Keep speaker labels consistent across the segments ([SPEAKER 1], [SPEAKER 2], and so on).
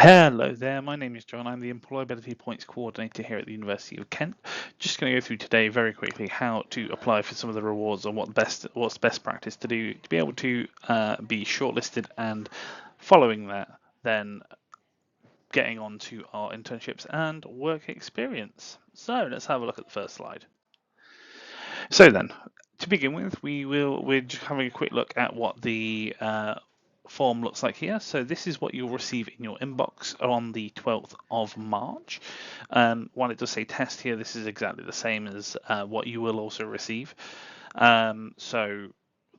[SPEAKER 1] Hello there, my name is John. I'm the Employability Points Coordinator here at the University of Kent. Just going to go through today very quickly how to apply for some of the rewards and what's best practice to do to be able to be shortlisted, and following that, then getting on to our internships and work experience. So let's have a look at the first slide. So then, to begin with, we're just having a quick look at what the form looks like here. So this is what you'll receive in your inbox on the 12th of March. While it does say test here, this is exactly the same as what you will also receive. So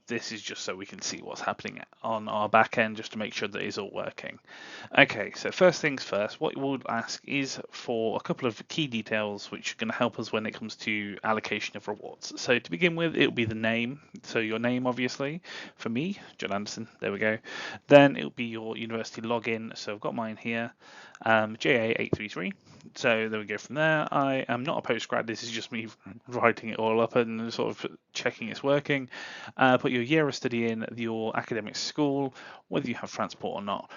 [SPEAKER 1] this is just so we can see what's happening on our back end, just to make sure that it's all working. Okay, so first things first, what we'll ask is for a couple of key details which are going to help us when it comes to allocation of rewards. So to begin with, it'll be the name. So your name, obviously, for me, John Anderson, there we go. Then it'll be your university login. So I've got mine here, JA833. So there we go from there. I am not a postgrad. This is just me writing it all up and sort of checking it's working. Put your year of study in, your academic school, whether you have transport or not,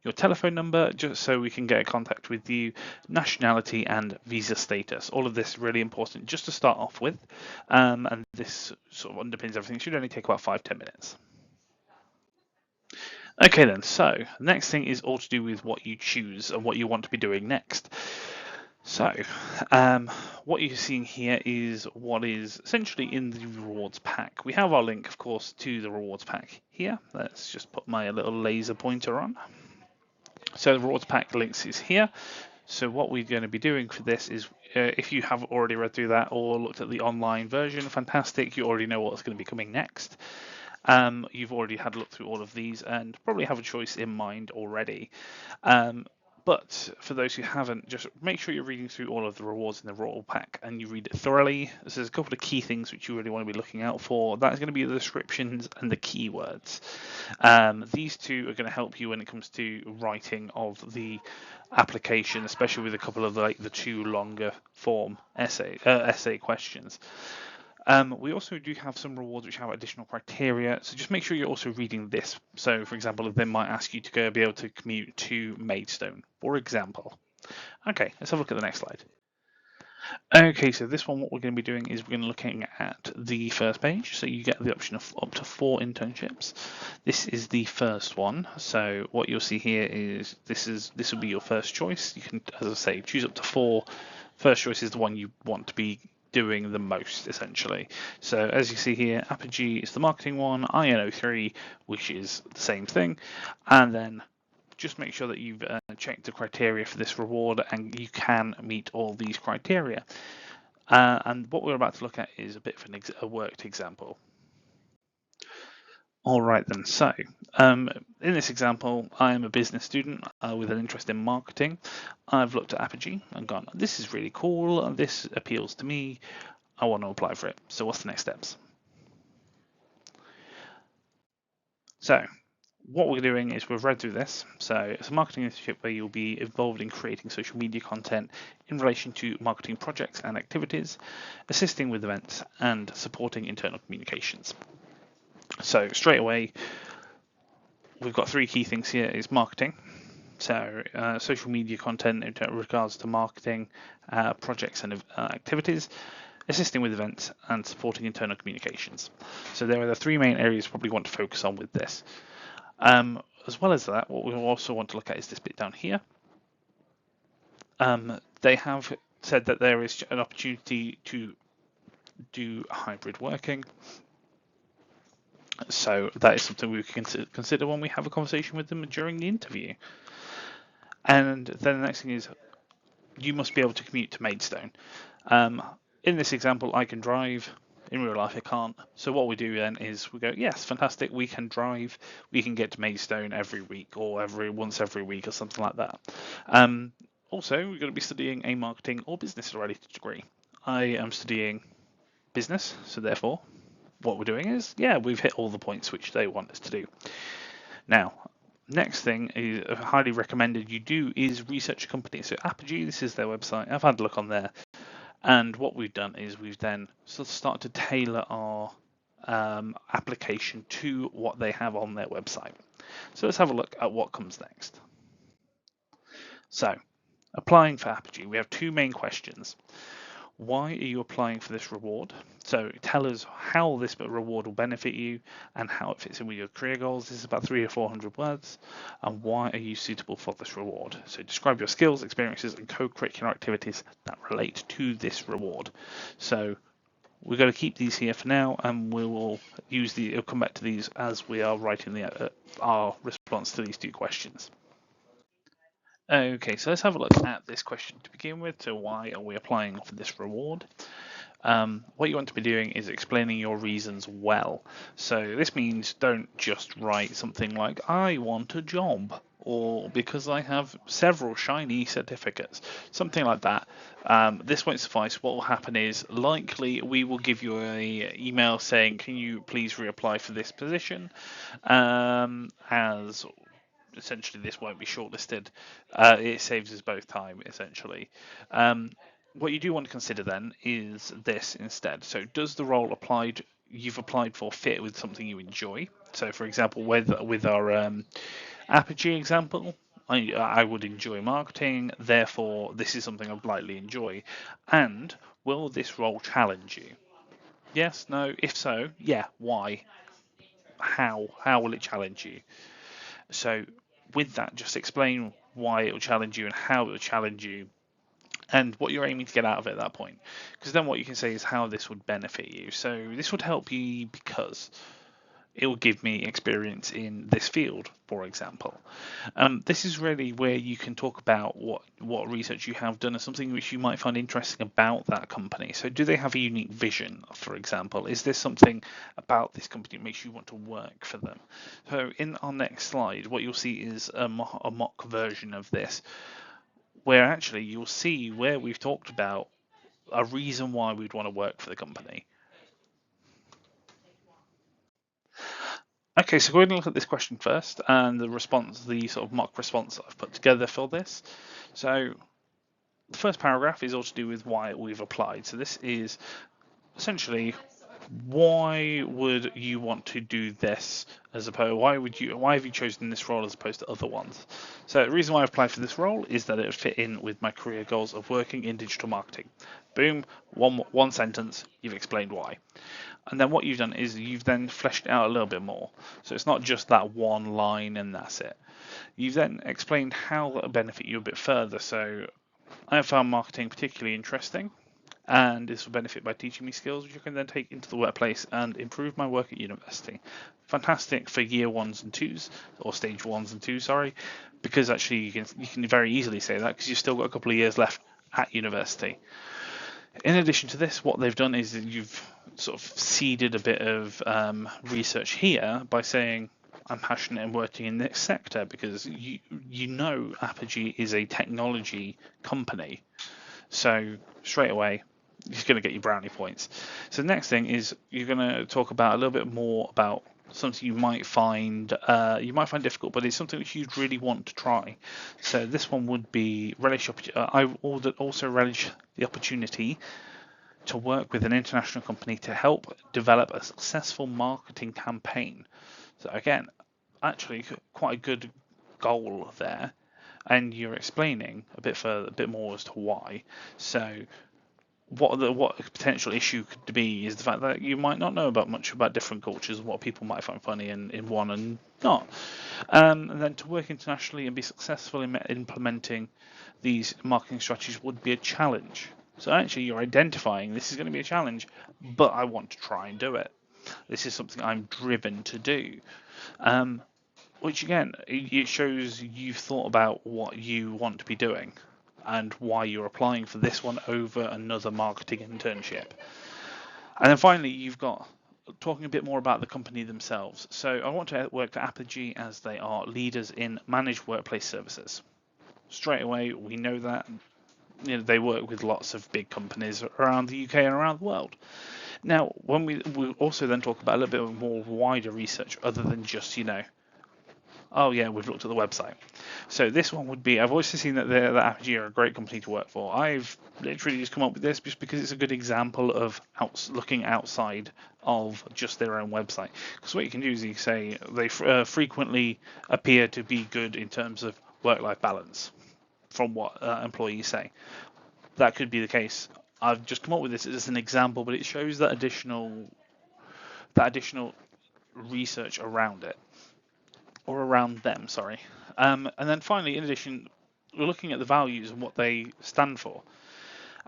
[SPEAKER 1] your telephone number, just so we can get in contact with you, nationality and visa status. All of this is really important just to start off with, and this sort of underpins everything. It should only take about 5-10 minutes. Okay then, so the next thing is all to do with what you choose and what you want to be doing next. So, what you're seeing here is what is essentially in the rewards pack. We have our link, of course, to the rewards pack here. Let's just put my little laser pointer on. So the rewards pack links is here. So what we're going to be doing for this is, if you have already read through that or looked at the online version, fantastic, you already know what's going to be coming next. You've already had a look through all of these and probably have a choice in mind already. But for those who haven't, just make sure you're reading through all of the rewards in the reward pack and you read it thoroughly. So there's a couple of key things which you really want to be looking out for. That's going to be the descriptions and the keywords. These two are going to help you when it comes to writing of the application, especially with a couple of the two longer form essay questions. We also do have some rewards which have additional criteria, so just make sure you're also reading this. So, for example, they might ask you to be able to commute to Maidstone, for example. Okay, let's have a look at the next slide. Okay, so this one, what we're going to be doing is we're going to be looking at the first page. So you get the option of up to 4 internships. This is the first one. So what you'll see here is this will be your first choice. You can, as I say, choose up to 4. First choice is the one you want to be doing the most, essentially. So as you see here, Apogee is the marketing one, INO3, which is the same thing, and then just make sure that you've checked the criteria for this reward and you can meet all these criteria. And what we're about to look at is a bit of a worked example. All right then, so in this example, I am a business student with an interest in marketing. I've looked at Apogee and gone, this is really cool, this appeals to me, I want to apply for it. So what's the next steps? So what we're doing is we've read through this. So it's a marketing internship where you'll be involved in creating social media content in relation to marketing projects and activities, assisting with events and supporting internal communications. So straight away, we've got 3 key things here. Is marketing, so social media content in regards to marketing projects and activities, assisting with events, and supporting internal communications. So there are the 3 main areas you probably want to focus on with this. As well as that, what we also want to look at is this bit down here. They have said that there is an opportunity to do hybrid working. So that is something we can consider when we have a conversation with them during the interview. And then the next thing is you must be able to commute to Maidstone. In this example, I can drive. In real life, I can't. So what we do then is we go, yes, fantastic, we can drive. We can get to Maidstone every week or once every week or something like that. Also, we're going to be studying a marketing or business related degree. I am studying business, so therefore what we're doing is, we've hit all the points which they want us to do. Now, next thing is highly recommended you do is research a company. So Apogee, this is their website. I've had a look on there. And what we've done is we've then sort of started to tailor our application to what they have on their website. So let's have a look at what comes next. So, applying for Apogee, we have two main questions. Why are you applying for this reward? So tell us how this reward will benefit you and how it fits in with your career goals. This is about 300 to 400 words. And why are you suitable for this reward? So describe your skills, experiences, and co-curricular activities that relate to this reward. So we're going to keep these here for now, and we will we'll come back to these as we are writing our response to these two questions. Okay, so let's have a look at this question to begin with. So why are we applying for this reward? What you want to be doing is explaining your reasons well. So this means don't just write something like, I want a job, or because I have several shiny certificates, something like that. This won't suffice. What will happen is likely we will give you a email saying, can you please reapply for this position? As essentially this won't be shortlisted. It saves us both time, essentially. What you do want to consider then is this instead. So, does the role you've applied for fit with something you enjoy? So, for example, with our Apogee example, I would enjoy marketing, therefore this is something I'd likely enjoy. And will this role challenge you? Yes, no. If so, yeah. Why? How? How will it challenge you? So with that, just explain why it will challenge you and how it will challenge you and what you're aiming to get out of it at that point. Because then what you can say is how this would benefit you. So this would help you because it will give me experience in this field, for example. This is really where you can talk about what research you have done or something which you might find interesting about that company. So do they have a unique vision, for example? Is there something about this company that makes you want to work for them? So in our next slide, what you'll see is a mock version of this, where actually you'll see where we've talked about a reason why we'd want to work for the company. Okay, so go ahead and look at this question first and the response, the sort of mock response that I've put together for this. So the first paragraph is all to do with why we've applied. So this is essentially why would you want to do this as opposed why have you chosen this role as opposed to other ones? So the reason why I've applied for this role is that it would fit in with my career goals of working in digital marketing. Boom, one sentence, you've explained why. And then what you've done is you've then fleshed it out a little bit more. So it's not just that one line and that's it. You've then explained how that will benefit you a bit further. So I have found marketing particularly interesting, and this will benefit by teaching me skills which I can then take into the workplace and improve my work at university. Fantastic for year ones and twos, or stage ones and twos, sorry, because actually you can very easily say that because you've still got a couple of years left at university. In addition to this, what they've done is that you've sort of seeded a bit of research here by saying I'm passionate in working in this sector because you know Apogee is a technology company, so straight away it's going to get you brownie points. So the next thing is you're going to talk about a little bit more about something you might find difficult, but it's something which you'd really want to try. So this one would be relish. I would also relish the opportunity to work with an international company to help develop a successful marketing campaign. So again, actually quite a good goal there, and you're explaining a bit more as to why. So what a potential issue could be is the fact that you might not know about much about different cultures and what people might find funny in one and not. And then to work internationally and be successful in implementing these marketing strategies would be a challenge. So actually you're identifying this is going to be a challenge, but I want to try and do it. This is something I'm driven to do. Which again, it shows you've thought about what you want to be doing and why you're applying for this one over another marketing internship. And then finally, you've got talking a bit more about the company themselves. So I want to work for Apogee as they are leaders in managed workplace services. Straight away, we know that they work with lots of big companies around the UK and around the world. Now, when we also then talk about a little bit more wider research other than just, oh yeah, we've looked at the website. So this one would be, I've also seen that Apogee are a great company to work for. I've literally just come up with this just because it's a good example of looking outside of just their own website. Because what you can do is you can say they frequently appear to be good in terms of work-life balance, from what employees say. That could be the case. I've just come up with this as an example, but it shows that additional research around it, or around them, sorry. And then finally, in addition, we're looking at the values and what they stand for.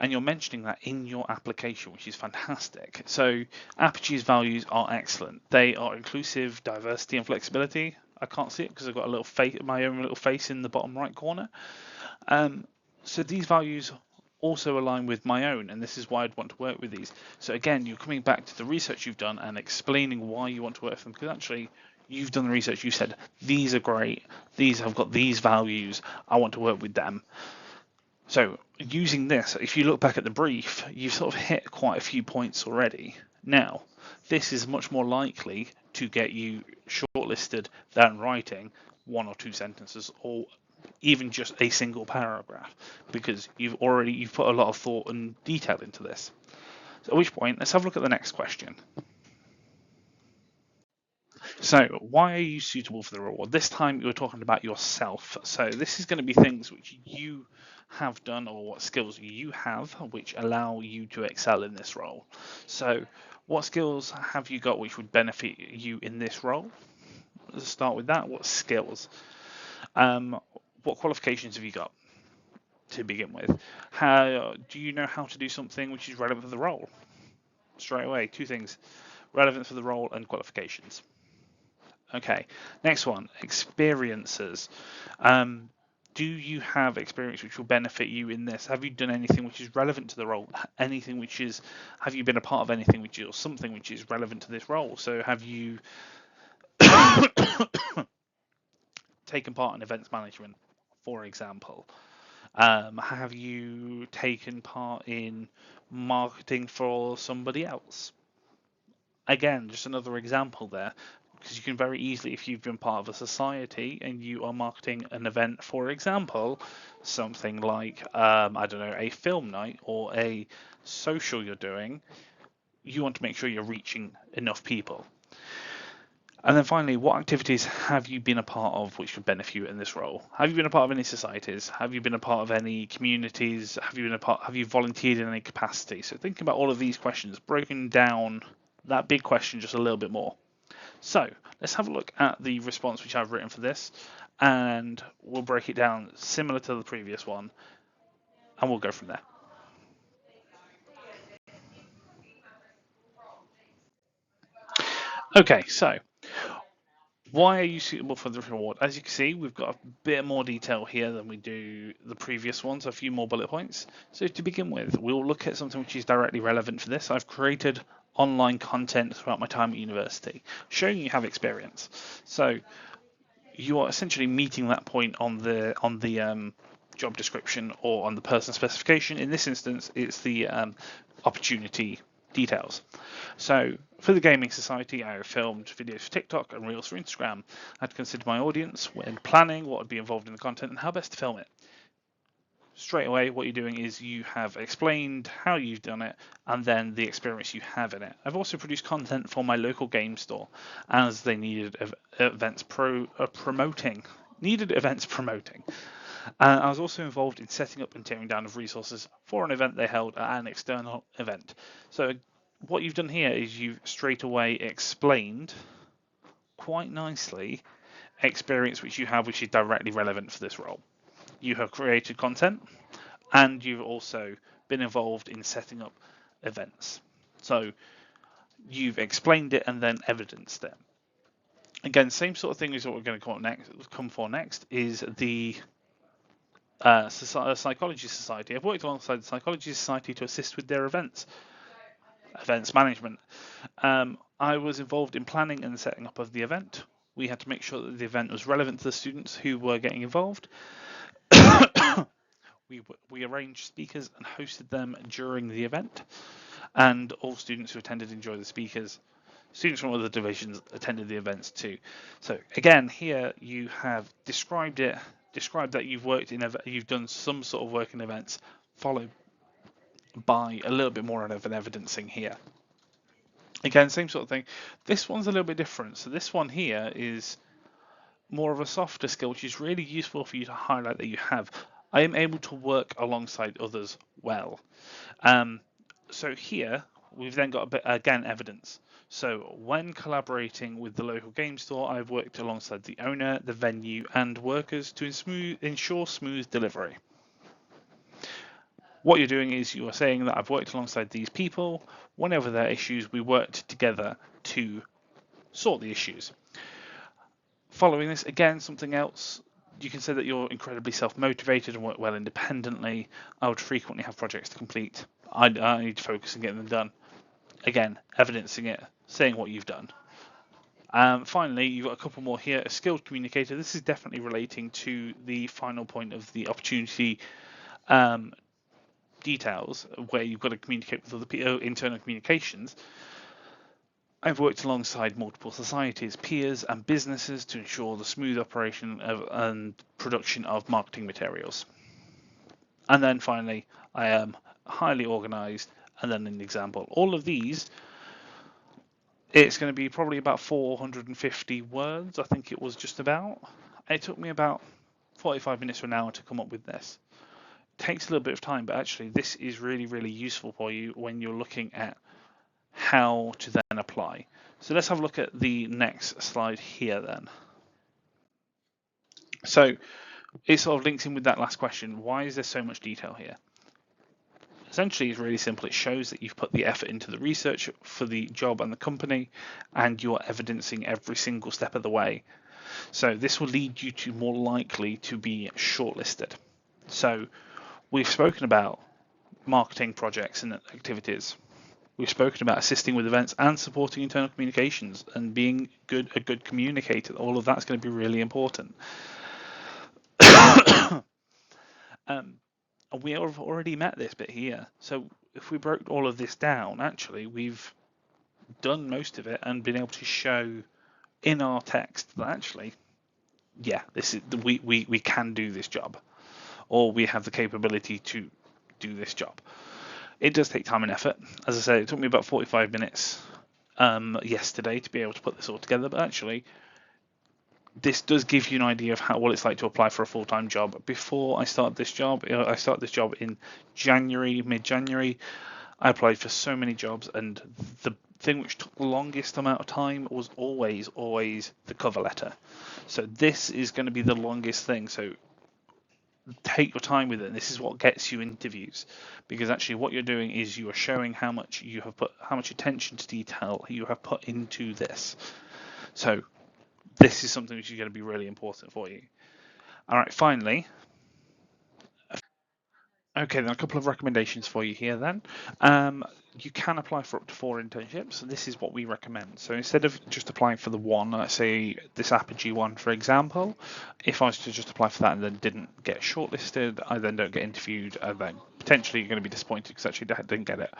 [SPEAKER 1] And you're mentioning that in your application, which is fantastic. So Aperture's values are excellent. They are inclusive, diversity, and flexibility. I can't see it because I've got a little face, my own little face in the bottom right corner. So these values also align with my own, and this is why I'd want to work with these. So again, you're coming back to the research you've done and explaining why you want to work with them, because actually you've done the research. You said these are great, these have got these values, I want to work with them. So using this, if you look back at the brief, you've sort of hit quite a few points already. Now, this is much more likely to get you shortlisted than writing one or two sentences, or even just a single paragraph, because you've put a lot of thought and detail into this. So at which point, let's have a look at the next question. So, why are you suitable for the role? This time you're talking about yourself. So, this is going to be things which you have done, or what skills you have which allow you to excel in this role. So, what skills have you got which would benefit you in this role? Let's start with that. What skills? What qualifications have you got to begin with? How do you know how to do something which is relevant for the role? Straight away, two things: relevant for the role and qualifications. Okay, next one, experiences. Do you have experience which will benefit you in this? Have you done anything which is relevant to the role? Anything which is, have you been a part of anything which is, or something which is relevant to this role? So have you taken part in events management, for example? Have you taken part in marketing for somebody else? Again, just another example there, because you can very easily, if you've been part of a society and you are marketing an event, for example, something like, I don't know, a film night or a social you're doing, you want to make sure you're reaching enough people. And then finally, what activities have you been a part of which would benefit you in this role? Have you been a part of any societies? Have you been a part of any communities? Have you volunteered in any capacity? So think about all of these questions, broken down that big question just a little bit more. So let's have a look at the response which I've written for this, and we'll break it down similar to the previous one, and we'll go from there. Okay, so why are you suitable for the reward? As you can see, we've got a bit more detail here than we do the previous ones, a few more bullet points. So to begin with, we'll look at something which is directly relevant for this. I've created online content throughout my time at university, showing you have experience. So you are essentially meeting that point on the job description or on the person specification. In this instance, it's the opportunity details. So for the Gaming Society, I filmed videos for TikTok and Reels for Instagram. I had to consider my audience when planning what would be involved in the content and how best to film it. Straight away, what you're doing is you have explained how you've done it and then the experience you have in it. I've also produced content for my local game store as they needed events promoting. I was also involved in setting up and tearing down of resources for an event they held at an external event. So what you've done here is you've straight away explained quite nicely experience which you have which is directly relevant for this role. You have created content and you've also been involved in setting up events. So you've explained it and then evidenced it. Again, same sort of thing is what we're going to come for next is the Psychology Society. I've worked alongside the Psychology Society to assist with their events management. I was involved in planning and setting up of the event. We had to make sure that the event was relevant to the students who were getting involved. We arranged speakers and hosted them during the event, and all students who attended enjoyed the speakers. Students from other divisions attended the events too. So again, here you have described that you've done some sort of work in events, followed by a little bit more of an evidencing here. Again, same sort of thing. This one's a little bit different. So this one here is more of a softer skill, which is really useful for you to highlight that you have. I am able to work alongside others well. Um, so here we've then got a bit, again, evidence. So when collaborating with the local game store, I've worked alongside the owner, the venue, and workers to ensure smooth delivery. What you're doing is you are saying that I've worked alongside these people. Whenever there are issues, we worked together to sort the issues. Following this, again, something else, you can say that you're incredibly self-motivated and work well independently. I would frequently have projects to complete. I need to focus on getting them done. Again, evidencing it, saying what you've done. Finally, you've got a couple more here. A skilled communicator. This is definitely relating to the final point of the opportunity details, where you've got to communicate with other people, internal communications. I've worked alongside multiple societies, peers, and businesses to ensure the smooth operation and production of marketing materials. And then finally, I am highly organized, and then an example. All of these, it's going to be probably about 450 words, I think it was just about. It took me about 45 minutes to an hour to come up with this. It takes a little bit of time, but actually, this is really, really useful for you when you're looking at how to then apply. So let's have a look at the next slide here then. So it sort of links in with that last question. Why is there so much detail here? Essentially, it's really simple. It shows that you've put the effort into the research for the job and the company, and you're evidencing every single step of the way. So this will lead you to more likely to be shortlisted. So we've spoken about marketing projects and activities. We've spoken about assisting with events and supporting internal communications and being a good communicator. All of that's going to be really important. We have already met this bit here. So if we broke all of this down, actually, we've done most of it and been able to show in our text that actually, yeah, this is we can do this job, or we have the capability to do this job. It does take time and effort. As I said, it took me about 45 minutes yesterday to be able to put this all together, but actually, this does give you an idea of what it's like to apply for a full-time job. Before I started this job, I started this job in January, mid-January. I applied for so many jobs, and the thing which took the longest amount of time was always the cover letter. So this is going to be the longest thing. So take your time with it. This is what gets you interviews, because actually what you're doing is you are showing how much attention to detail you have put into this. So this is something which is going to be really important for you. All right, finally, okay, then a couple of recommendations for you here then. You can apply for up to 4 internships. This is what we recommend. So instead of just applying for the one, let's say this Apogee one, for example, if I was to just apply for that and then didn't get shortlisted, I then don't get interviewed, and then potentially you're going to be disappointed because actually I didn't get it.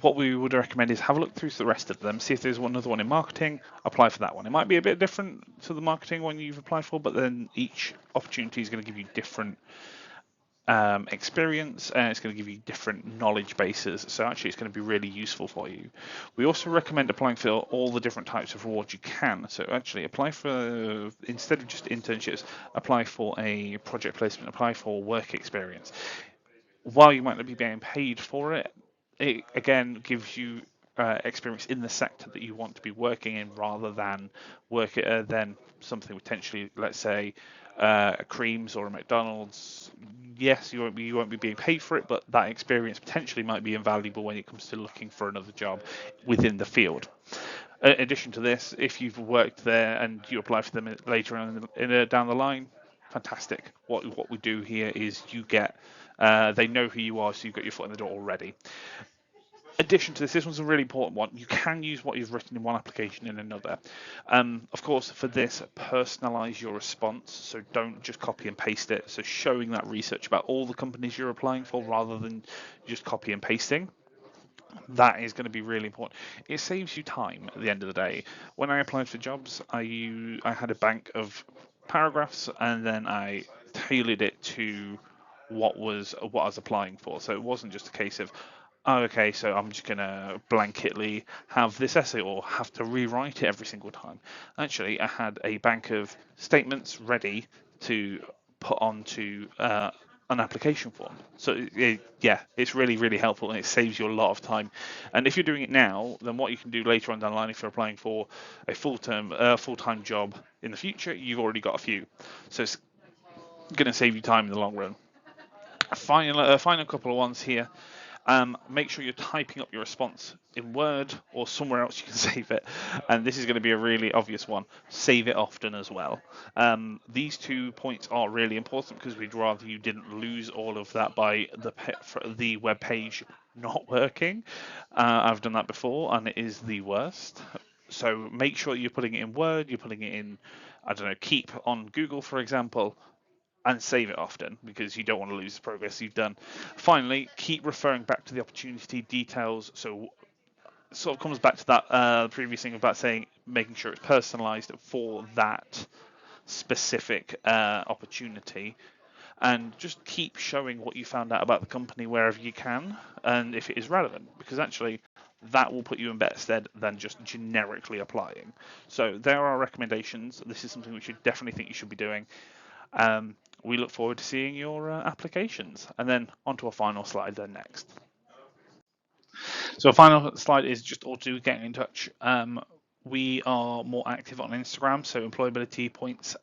[SPEAKER 1] What we would recommend is have a look through the rest of them, see if there's another one in marketing, apply for that one. It might be a bit different to the marketing one you've applied for, but then each opportunity is going to give you different experience, and it's going to give you different knowledge bases. So actually it's going to be really useful for you. We also recommend applying for all the different types of rewards you can. So actually apply for, instead of just internships, apply for a project placement, apply for work experience. While you might not be being paid for it, it again gives you experience in the sector that you want to be working in, rather than than something potentially, let's say, a Creams or a McDonald's. Yes, you won't be being paid for it, but that experience potentially might be invaluable when it comes to looking for another job within the field. In addition to this, if you've worked there and you apply for them later on down the line, fantastic. What we do here is you get, they know who you are, so you've got your foot in the door already. Addition to this one's a really important one. You can use what you've written in one application in another. Of course, for this, personalize your response. So don't just copy and paste it. So showing that research about all the companies you're applying for rather than just copy and pasting. That is going to be really important. It saves you time at the end of the day. When I applied for jobs, I had a bank of paragraphs, and then I tailored it to what I was applying for. So it wasn't just a case of, oh, okay, so I'm just going to blanketly have this essay or have to rewrite it every single time. Actually, I had a bank of statements ready to put onto an application form. So yeah, it's really, really helpful, and it saves you a lot of time. And if you're doing it now, then what you can do later on down the line, if you're applying for a full-time job in the future, you've already got a few. So it's going to save you time in the long run. Final couple of ones here. Make sure you're typing up your response in Word or somewhere else you can save it. And this is going to be a really obvious one. Save it often as well. These 2 points are really important because we'd rather you didn't lose all of that by the web page not working. I've done that before, and it is the worst. So make sure you're putting it in Word, you're putting it in, I don't know, Keep on Google, for example, and save it often because you don't want to lose the progress you've done. Finally, keep referring back to the opportunity details. So it sort of comes back to that previous thing about saying making sure it's personalized for that specific opportunity, and just keep showing what you found out about the company wherever you can, and if it is relevant, because actually that will put you in better stead than just generically applying. So there are recommendations. This is something which you definitely think you should be doing. We look forward to seeing your applications. And then onto our final slide then next. So our final slide is just all to do with getting in touch. We are more active on Instagram, so Employability Points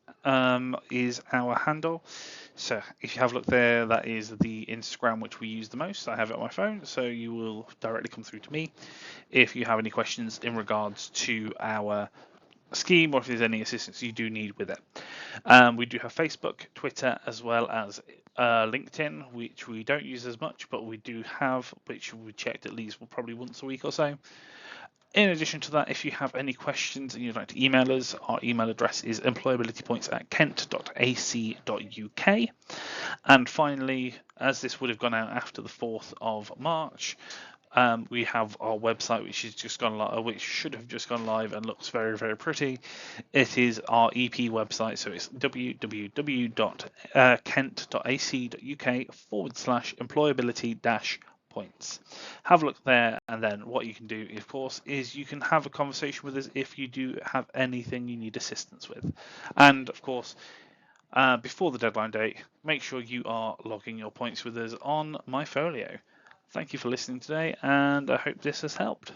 [SPEAKER 1] is our handle. So if you have a look there, that is the Instagram which we use the most. I have it on my phone, so you will directly come through to me. If you have any questions in regards to our scheme, or if there's any assistance you do need with it. We do have Facebook, Twitter, as well as LinkedIn, which we don't use as much, but we do have, which we checked at least probably once a week or so. In addition to that, if you have any questions and you'd like to email us, our email address is employabilitypoints@kent.ac.uk. And finally, as this would have gone out after the 4th of March, we have our website, which should have just gone live and looks very, very pretty. It is our EP website, so it's www.kent.ac.uk/employability-points. Have a look there, and then what you can do, of course, is you can have a conversation with us if you do have anything you need assistance with. And of course, before the deadline date, make sure you are logging your points with us on MyFolio. Thank you for listening today, and I hope this has helped.